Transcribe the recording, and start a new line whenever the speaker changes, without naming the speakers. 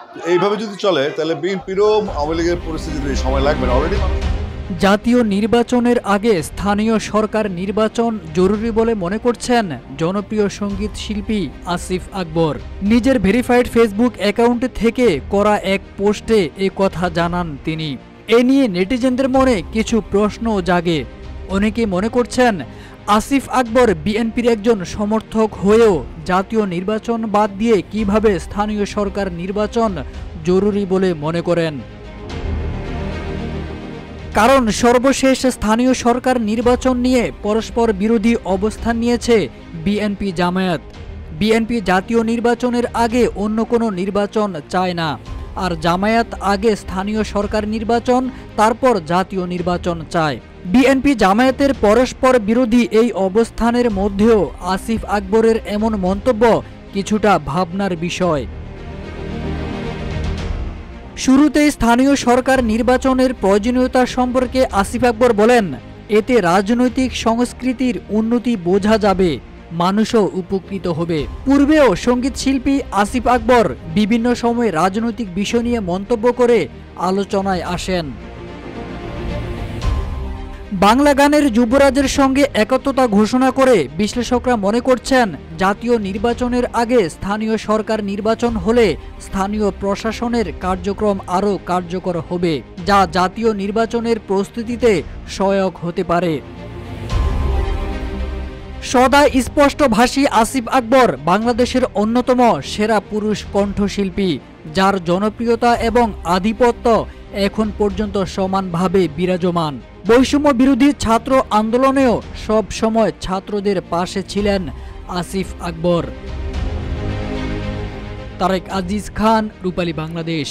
এইভাবে যদি চলে তাহলে বিএনপিরও আওয়ামী লীগের পরিস্থিতি সময় লাগবে না অলরেডি।
জাতীয় নির্বাচনের আগে স্থানীয় সরকার নির্বাচন জরুরি বলে মনে করছেন জনপ্রিয় সঙ্গীত শিল্পী আসিফ আকবর। নিজের ভেরিফাইড ফেসবুক অ্যাকাউন্ট থেকে করা এক পোস্টে এ কথা জানান তিনি। এ নিয়ে নেটিজেনদের মনে কিছু প্রশ্ন জাগে। অনেকে মনে করছেন আসিফ আকবর বিএনপির একজন সমর্থক হয়েও জাতীয় নির্বাচন বাদ দিয়ে কিভাবে স্থানীয় সরকার নির্বাচন জরুরি বলে মনে করেন। কারণ সর্বশেষ স্থানীয় সরকার নির্বাচন নিয়ে পরস্পর বিরোধী অবস্থান নিয়েছে বিএনপি জামায়াত। বিএনপি জাতীয় নির্বাচনের আগে অন্য কোনো নির্বাচন চায় না, আর জামায়াত আগে স্থানীয় সরকার নির্বাচন তারপর জাতীয় নির্বাচন চায়। বিএনপি জামায়াতের পরস্পর বিরোধী এই অবস্থানের মধ্যেও আসিফ আকবরের এমন মন্তব্য কিছুটা ভাবনার বিষয়। শুরুতেই স্থানীয় সরকার নির্বাচনের প্রয়োজনীয়তা সম্পর্কে আসিফ আকবর বলেন, এতে রাজনৈতিক সংস্কৃতির উন্নতি বোঝা যাবে, মানুষও উপকৃত হবে। পূর্বেও সঙ্গীত শিল্পী আসিফ আকবর বিভিন্ন সময় রাজনৈতিক বিষয় নিয়ে মন্তব্য করে আলোচনায় আসেন। বাংলা গানের যুবরাজের সঙ্গে একত্রতা ঘোষণা করে বিশ্লেষকরা মনে করছেন জাতীয় নির্বাচনের আগে স্থানীয় সরকার নির্বাচন হলে স্থানীয় প্রশাসনের কার্যক্রম আরও কার্যকর হবে, যা জাতীয় নির্বাচনের প্রস্তুতিতে সহায়ক হতে পারে। সদা স্পষ্টভাষী আসিফ আকবর বাংলাদেশের অন্যতম সেরা পুরুষ কণ্ঠশিল্পী, যার জনপ্রিয়তা এবং আধিপত্য এখন পর্যন্ত সমানভাবে বিরাজমান। বৈষম্য বিরোধী ছাত্র আন্দোলনেও সব সময় ছাত্রদের পাশে ছিলেন আসিফ আকবর। তারেক আজিজ খান, রূপালী বাংলাদেশ।